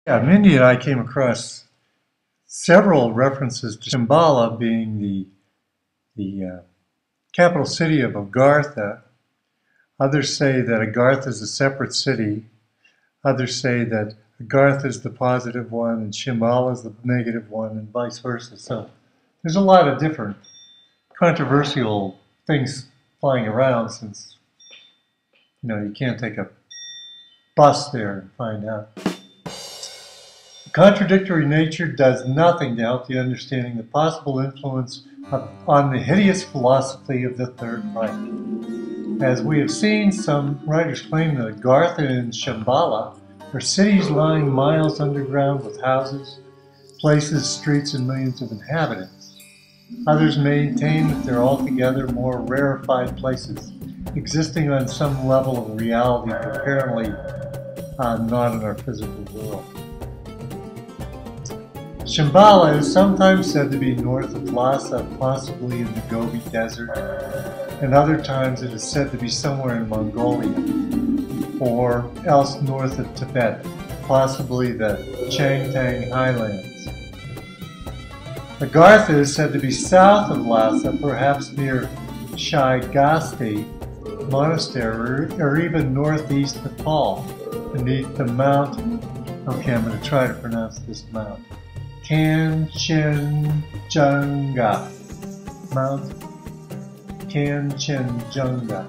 Yeah, Mindy and I came across several references to Shambhala being the capital city of Agartha. Others say that Agartha is a separate city. Others say that Agartha is the positive one and Shambhala is the negative one, and vice versa. So there's a lot of different controversial things flying around, since you can't take a bus there and find out. Contradictory nature does nothing to help the understanding the possible influence on the hideous philosophy of the Third Reich. As we have seen, some writers claim that Agartha and Shambhala are cities lying miles underground with houses, places, streets, and millions of inhabitants. Others maintain that they're altogether more rarefied places, existing on some level of reality, but apparently not in our physical world. Shambhala is sometimes said to be north of Lhasa, possibly in the Gobi Desert, and other times it is said to be somewhere in Mongolia, or else north of Tibet, possibly the Changtang Highlands. Agartha is said to be south of Lhasa, perhaps near Shaigasti Monastery, or even northeast Nepal, beneath the Mount, okay, I'm going to try to pronounce this mount, Kanchenjunga. Mount Kanchenjunga.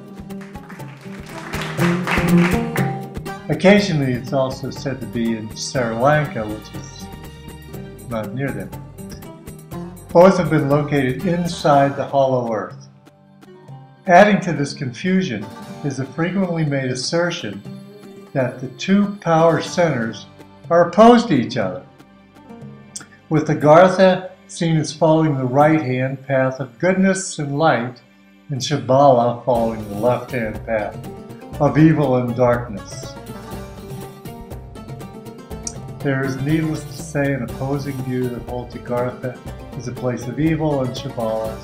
Occasionally it's also said to be in Sri Lanka, which is not near them. Both have been located inside the hollow earth. Adding to this confusion is the frequently made assertion that the two power centers are opposed to each other, with Agartha seen as following the right-hand path of goodness and light, and Shambhala following the left-hand path of evil and darkness. There is, needless to say, an opposing view that holds Agartha as a place of evil and Shambhala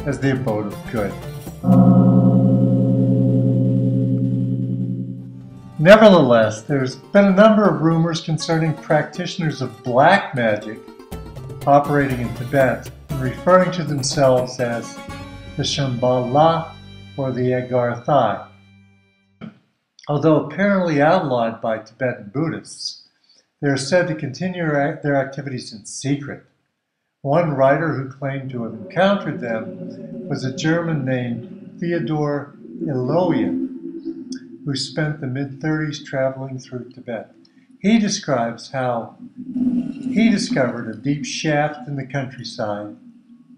as the abode of good. Nevertheless, there's been a number of rumors concerning practitioners of black magic operating in Tibet and referring to themselves as the Shambhala or the Agartha. Although apparently outlawed by Tibetan Buddhists, they are said to continue their activities in secret. One writer who claimed to have encountered them was a German named Theodor Eloyan, who spent the mid-30s traveling through Tibet. He describes how he discovered a deep shaft in the countryside.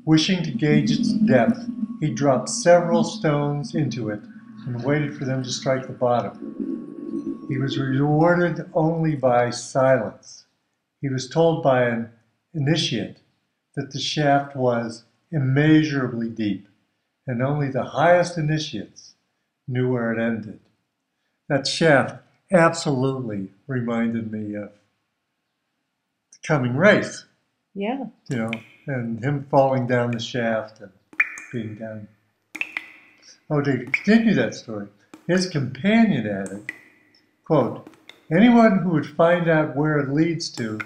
Wishing to gauge its depth, he dropped several stones into it and waited for them to strike the bottom. He was rewarded only by silence. He was told by an initiate that the shaft was immeasurably deep, and only the highest initiates knew where it ended. That shaft absolutely reminded me of the coming race. Yeah. And him falling down the shaft and being down. Oh, to continue that story, his companion added, quote, "Anyone who would find out where it leads to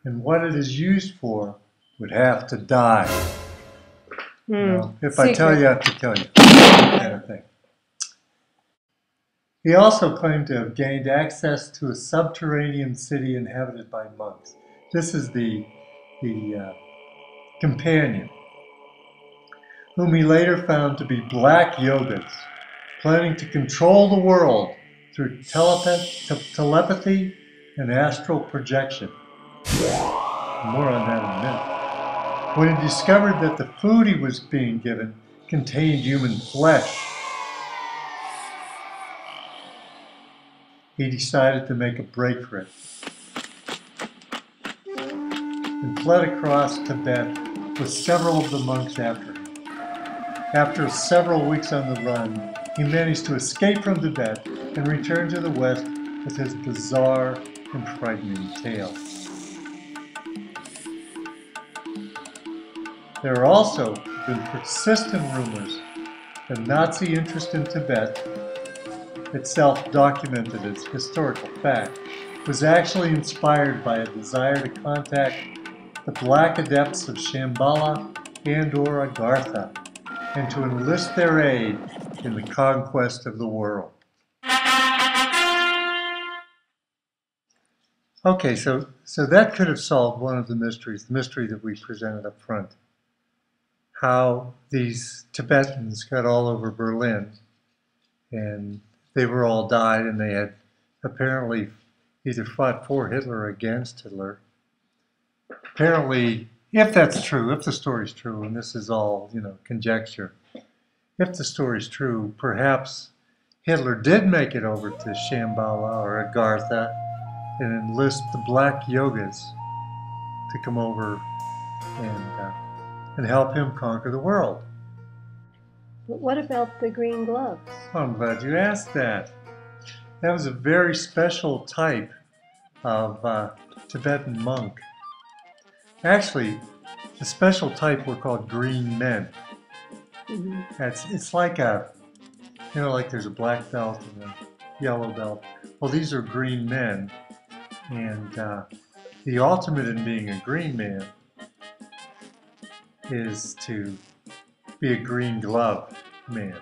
and what it is used for would have to die." If secret. I tell you, I have to tell you, kind of thing. He also claimed to have gained access to a subterranean city inhabited by monks. This is the companion, whom he later found to be black yogas, planning to control the world through telepathy and astral projection. More on that in a minute. When he discovered that the food he was being given contained human flesh, he decided to make a break for it and fled across Tibet with several of the monks after him. After several weeks on the run, he managed to escape from Tibet and return to the West with his bizarre and frightening tale. There are also been persistent rumors that Nazi interest in Tibet, itself documented as historical fact, was actually inspired by a desire to contact the Black Adepts of Shambala and Agartha, and to enlist their aid in the conquest of the world. Okay, so that could have solved one of the mysteries, the mystery that we presented up front. How these Tibetans got all over Berlin, and they were all died, and they had apparently either fought for Hitler or against Hitler. Apparently, if that's true, if the story's true, and this is all, conjecture, if the story's true, perhaps Hitler did make it over to Shambhala or Agartha and enlist the black yogas to come over and help him conquer the world. But what about the green gloves? Oh, I'm glad you asked that. That was a very special type of Tibetan monk. Actually, the special type were called green men. Mm-hmm. It's like like there's a black belt and a yellow belt. Well, these are green men, and the ultimate in being a green man is to be a green glove man.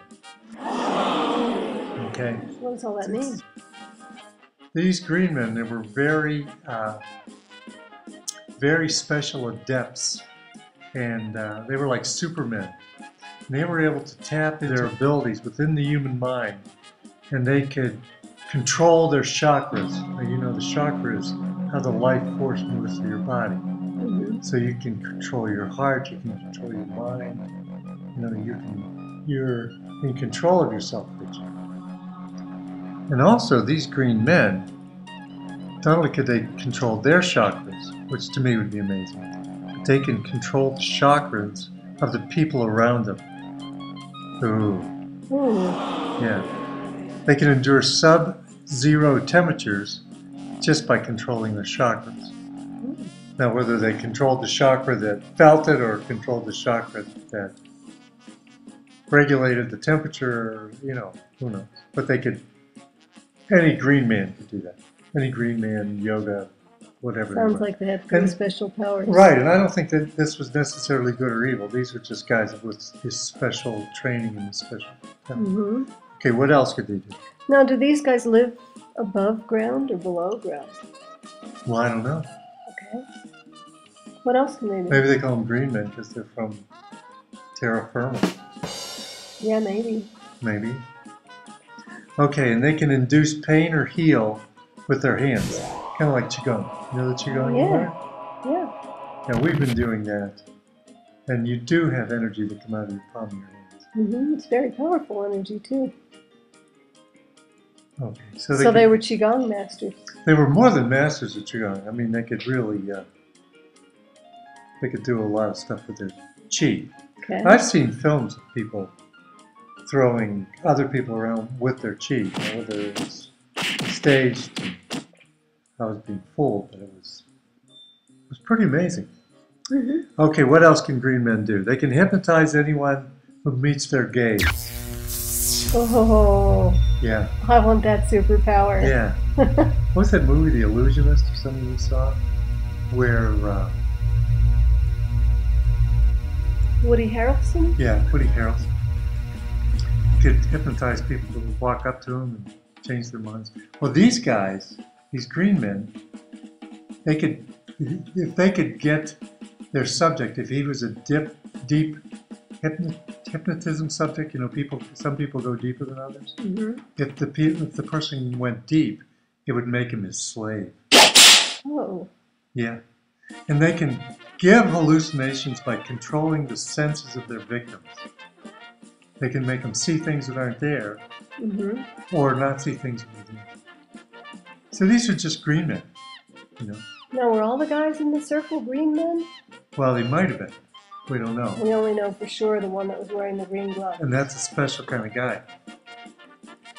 Okay. What does all that mean? These green men, they were very, very special adepts, and they were like supermen. And they were able to tap their abilities within the human mind, and they could control their chakras. Now, the chakras, how the life force moves through your body. Mm-hmm. So you can control your heart, you can control your mind. You're in control of yourself, Richard. And also, these green men, not only could they control their chakras, which to me would be amazing, but they can control the chakras of the people around them. Ooh. Yeah. They can endure sub-zero temperatures just by controlling their chakras. Now, whether they controlled the chakra that felt it or controlled the chakra that regulated the temperature, who knows. But any green man could do that. Any green man, yoga, whatever. Sounds like they had pretty special powers. Right, and I don't think that this was necessarily good or evil. These were just guys with this special training and special talent. Mm-hmm. Okay, what else could they do? Now, do these guys live above ground or below ground? Well, I don't know. Okay. What else can they do? Maybe they call them green men because they're from terra firma. Yeah, maybe. Maybe. Okay, and they can induce pain or heal with their hands. Kind of like Qigong. You know the Qigong? Yeah. Yeah, we've been doing that. And you do have energy that come out of your palm of your hands. Mm-hmm. It's very powerful energy, too. Okay, so they were Qigong masters. They were more than masters of Qigong. I mean, they could really, they could do a lot of stuff with their Qi. Okay. I've seen films of people throwing other people around with their Qi, whether it was staged. I was being fooled, but it was pretty amazing. Mm-hmm. Okay, what else can green men do? They can hypnotize anyone who meets their gaze. Oh, yeah. I want that superpower. Yeah. What was that movie, The Illusionist, or something you saw? Where, Woody Harrelson? Yeah, Woody Harrelson. He could hypnotize people who would walk up to him and change their minds. Well, these guys, these green men, if they could get their subject, if he was a deep hypnotism subject, some people go deeper than others. Mm-hmm. If the person went deep, it would make him his slave. Oh. Yeah. And they can give hallucinations by controlling the senses of their victims. They can make them see things that aren't there, mm-hmm. or not see things that are there. So these are just green men, Now, were all the guys in the circle green men? Well, they might have been. We don't know. We only know for sure the one that was wearing the green glove. And that's a special kind of guy.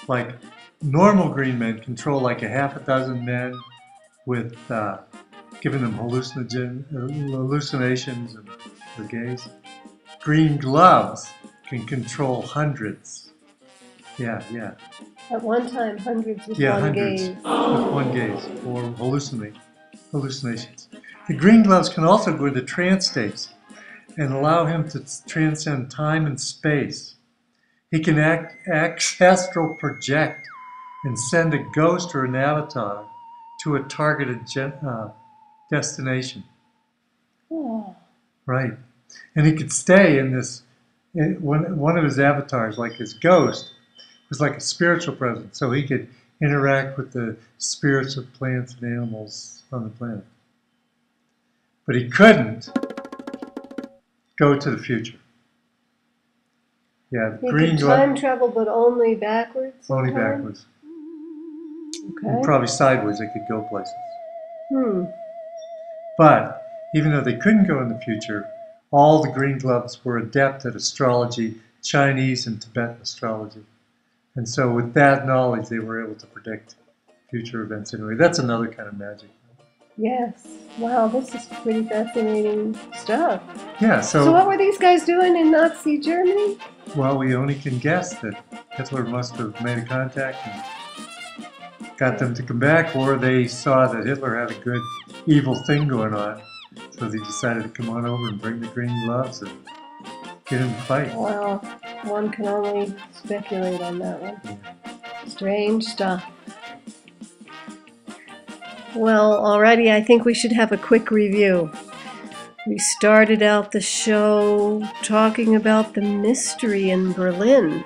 Like, normal green men control like a half a dozen men with giving them hallucinations and the gaze. Green gloves can control hundreds. Yeah. At one time, hundreds with Yeah, one hundreds gaze. with one gaze, or hallucinations. The green gloves can also go into trance states and allow him to transcend time and space. He can astral project and send a ghost or an avatar to a targeted destination. Oh. Right. And he could stay in this, one of his avatars, like his ghost, was like a spiritual presence. So he could interact with the spirits of plants and animals on the planet. But he couldn't go to the future. Yeah, He green could glove. time travel, but only backwards? Only backwards. Okay. And probably sideways they could go places. Hmm. But even though they couldn't go in the future, all the green gloves were adept at astrology, Chinese and Tibetan astrology. And so with that knowledge, they were able to predict future events anyway. That's another kind of magic. Yes. Wow, this is pretty fascinating stuff. Yeah, So what were these guys doing in Nazi Germany? Well, we only can guess that Hitler must have made a contact and got them to come back, or they saw that Hitler had a good evil thing going on, so they decided to come on over and bring the green gloves and get in the fight. Well, one can only speculate on that one. Yeah. Strange stuff. Well, alrighty, I think we should have a quick review. We started out the show talking about the mystery in Berlin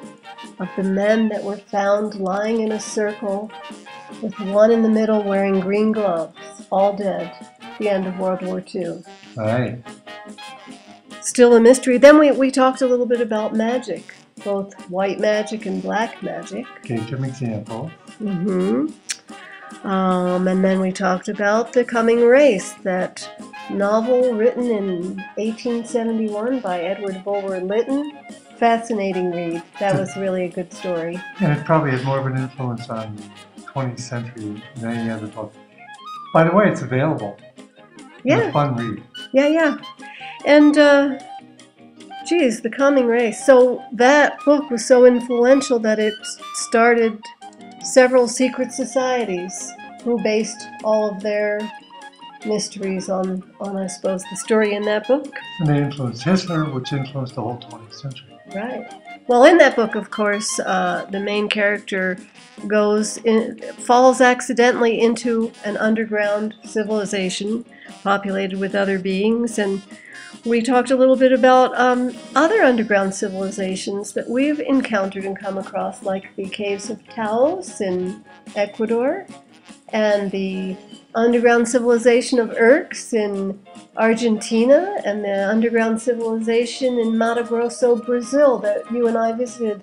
of the men that were found lying in a circle with one in the middle wearing green gloves, all dead, at the end of World War II. Right. Still a mystery. Then we talked a little bit about magic, both white magic and black magic. Gave some examples. Mm-hmm. And then we talked about The Coming Race, that novel written in 1871 by Edward Bulwer Lytton. Fascinating read. That was really a good story. And it probably had more of an influence on the 20th century than any other book. By the way, it's available. Yeah. It's a fun read. Yeah. And, geez, The Coming Race. So that book was so influential that it started several secret societies who based all of their mysteries on, I suppose, the story in that book. And they influenced Hitler, which influenced the whole 20th century. Right. Well, in that book, of course, the main character falls accidentally into an underground civilization populated with other beings, and we talked a little bit about other underground civilizations that we've encountered and come across, like the caves of Taos in Ecuador, and the underground civilization of Urks in Argentina, and the underground civilization in Mato Grosso, Brazil, that you and I visited,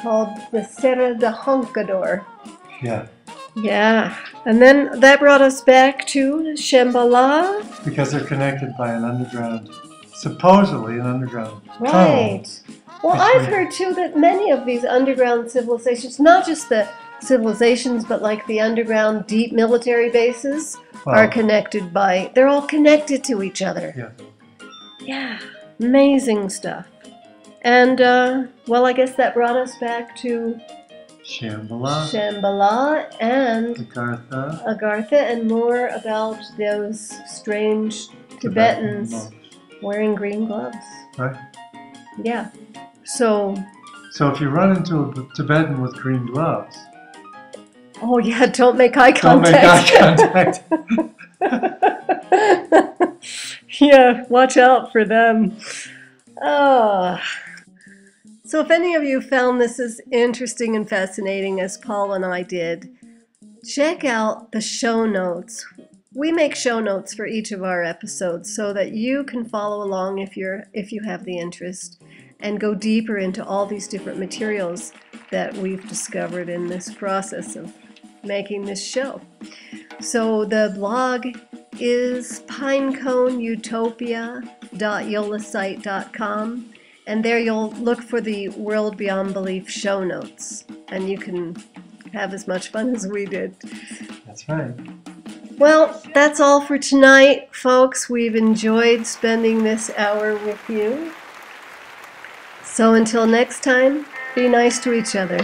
called the Serra de Roncador. Yeah. Yeah. And then that brought us back to Shambala. Because they're connected by an underground, supposedly an underground Right. tunnel. Well, I've heard too that many of these underground civilizations, not just the civilizations, but like the underground deep military bases, are connected by, they're all connected to each other. Yeah. Yeah. Amazing stuff. And, well, I guess that brought us back to Shambala and Agartha, and more about those strange Tibetans wearing green gloves. Right. Yeah. So if you run into a Tibetan with green gloves, oh yeah, don't make eye contact. Don't make eye contact. Yeah, watch out for them. So if any of you found this as interesting and fascinating as Paul and I did, check out the show notes. We make show notes for each of our episodes so that you can follow along if you have the interest, and go deeper into all these different materials that we've discovered in this process of making this show. So the blog is pineconeutopia.yolasite.com, and there you'll look for the World Beyond Belief show notes, and you can have as much fun as we did. That's right. Well, that's all for tonight, folks. We've enjoyed spending this hour with you. So until next time, be nice to each other.